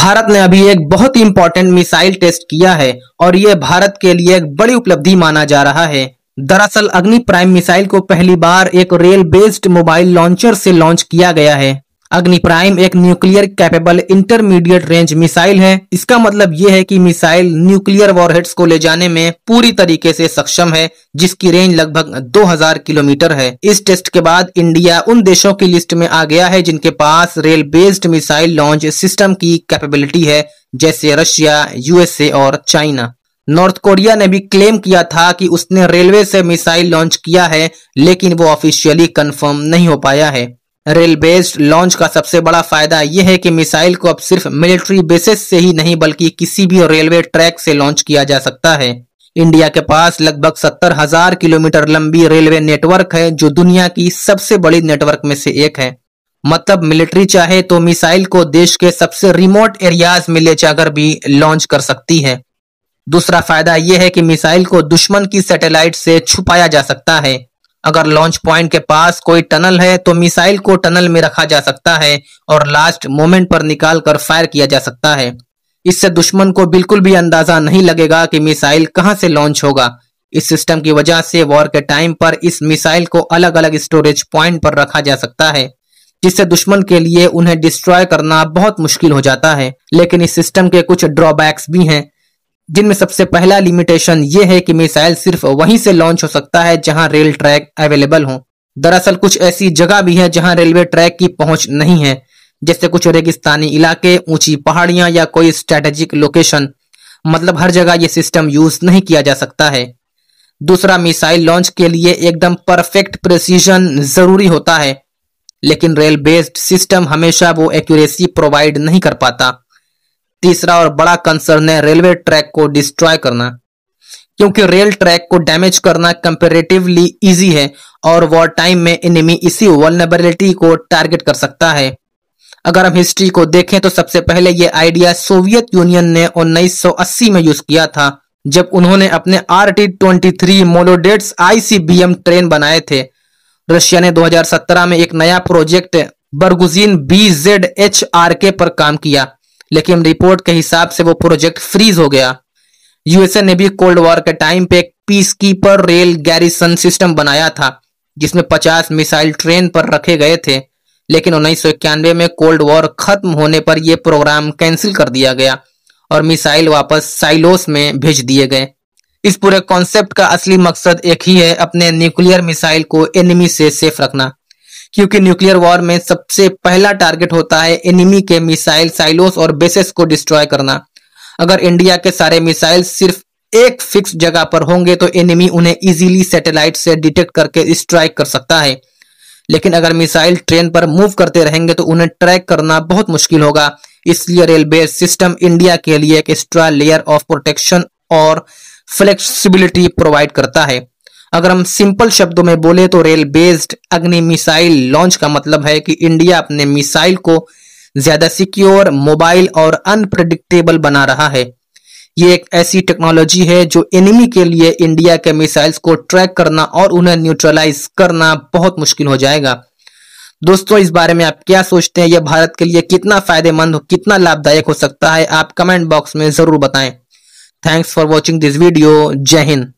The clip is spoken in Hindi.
भारत ने अभी एक बहुत ही इंपॉर्टेंट मिसाइल टेस्ट किया है और ये भारत के लिए एक बड़ी उपलब्धि माना जा रहा है। दरअसल अग्नि प्राइम मिसाइल को पहली बार एक रेल बेस्ड मोबाइल लॉन्चर से लॉन्च किया गया है। अग्नि प्राइम एक nuclear capable intermediate range missile है। इसका मतलब यह है कि मिसाइल न्यूक्लियर वॉरहेड्स को ले जाने में पूरी तरीके से सक्षम है, जिसकी रेंज लगभग 2000 किलोमीटर है। इस टेस्ट के बाद इंडिया उन देशों की लिस्ट में आ गया है जिनके पास rail based missile launch system की कैपेबिलिटी है, जैसे रशिया, यूएसए और चाइना। नॉर्थ कोरिया ने भी क्लेम किया था कि उसने रेलवे से मिसाइल लॉन्च किया है, लेकिन वो ऑफिशियली कंफर्म नहीं हो पाया है। रेल बेस्ड लॉन्च का सबसे बड़ा फायदा यह है कि मिसाइल को अब सिर्फ मिलिट्री बेसिस से ही नहीं बल्कि किसी भी रेलवे ट्रैक से लॉन्च किया जा सकता है। इंडिया के पास लगभग 70,000 किलोमीटर लंबी रेलवे नेटवर्क है, जो दुनिया की सबसे बड़ी नेटवर्क में से एक है। मतलब मिलिट्री चाहे तो मिसाइल को देश के सबसे रिमोट एरियाज में ले जाकर भी लॉन्च कर सकती है। दूसरा फायदा यह है कि मिसाइल को दुश्मन की सैटेलाइट से छुपाया जा सकता है। अगर लॉन्च पॉइंट के पास कोई टनल है तो मिसाइल को टनल में रखा जा सकता है और लास्ट मोमेंट पर निकाल कर फायर किया जा सकता है। इससे दुश्मन को बिल्कुल भी अंदाजा नहीं लगेगा कि मिसाइल कहां से लॉन्च होगा। इस सिस्टम की वजह से वॉर के टाइम पर इस मिसाइल को अलग अलग स्टोरेज पॉइंट पर रखा जा सकता है, जिससे दुश्मन के लिए उन्हें डिस्ट्रॉय करना बहुत मुश्किल हो जाता है। लेकिन इस सिस्टम के कुछ ड्रॉबैक्स भी हैं, जिनमें सबसे पहला लिमिटेशन ये है कि मिसाइल सिर्फ वहीं से लॉन्च हो सकता है जहां रेल ट्रैक अवेलेबल हो। दरअसल कुछ ऐसी जगह भी है जहां रेलवे ट्रैक की पहुंच नहीं है, जैसे कुछ रेगिस्तानी इलाके, ऊंची पहाड़ियां या कोई स्ट्रेटेजिक लोकेशन। मतलब हर जगह ये सिस्टम यूज नहीं किया जा सकता है। दूसरा, मिसाइल लॉन्च के लिए एकदम परफेक्ट प्रिसीजन जरूरी होता है, लेकिन रेल बेस्ड सिस्टम हमेशा वो एक्यूरेसी प्रोवाइड नहीं कर पाता। तीसरा और बड़ा कंसर्न है रेलवे ट्रैक को डिस्ट्रॉय करना, क्योंकि रेल ट्रैक को डैमेज करना कंपैरेटिवली इजी है और वॉर टाइम में एनिमी इसी वल्नरेबिलिटी को टारगेट कर सकता है। अगर हम हिस्ट्री को देखें तो सबसे पहले ये आइडिया सोवियत यूनियन ने 1980 में यूज किया था, जब उन्होंने अपने RT-23 मोलोडेट्स ICBM ट्रेन बनाए थे। रशिया ने 2017 में एक नया प्रोजेक्ट बरगुजिन BZHRK पर काम किया, लेकिन रिपोर्ट के हिसाब से वो प्रोजेक्ट फ्रीज हो गया। यूएसए ने भी कोल्ड वॉर के टाइम पे एक piece keeper rail garrison system बनाया था, जिसमें 50 मिसाइल ट्रेन पर रखे गए थे, लेकिन 1991 में कोल्ड वॉर खत्म होने पर यह प्रोग्राम कैंसिल कर दिया गया और मिसाइल वापस साइलोस में भेज दिए गए। इस पूरे कॉन्सेप्ट का असली मकसद एक ही है, अपने न्यूक्लियर मिसाइल को एनिमी से सेफ रखना, क्योंकि न्यूक्लियर वॉर में सबसे पहला टारगेट होता है एनिमी के मिसाइल साइलोस और बेसेस को डिस्ट्रॉय करना। अगर इंडिया के सारे मिसाइल सिर्फ एक फिक्स जगह पर होंगे तो एनिमी उन्हें इजीली सैटेलाइट से डिटेक्ट करके स्ट्राइक कर सकता है, लेकिन अगर मिसाइल ट्रेन पर मूव करते रहेंगे तो उन्हें ट्रैक करना बहुत मुश्किल होगा। इसलिए रेल बेस्ड सिस्टम इंडिया के लिए एक एक्स्ट्रा लेयर ऑफ प्रोटेक्शन और फ्लेक्सिबिलिटी प्रोवाइड करता है। अगर हम सिंपल शब्दों में बोले तो रेल बेस्ड अग्नि मिसाइल लॉन्च का मतलब है कि इंडिया अपने मिसाइल को ज्यादा सिक्योर, मोबाइल और अनप्रेडिक्टेबल बना रहा है। ये एक ऐसी टेक्नोलॉजी है जो एनिमी के लिए इंडिया के मिसाइल्स को ट्रैक करना और उन्हें न्यूट्रलाइज करना बहुत मुश्किल हो जाएगा। दोस्तों, इस बारे में आप क्या सोचते हैं? यह भारत के लिए कितना फायदेमंद, कितना लाभदायक हो सकता है? आप कमेंट बॉक्स में जरूर बताएं। Thanks for watching this video. जय हिंद।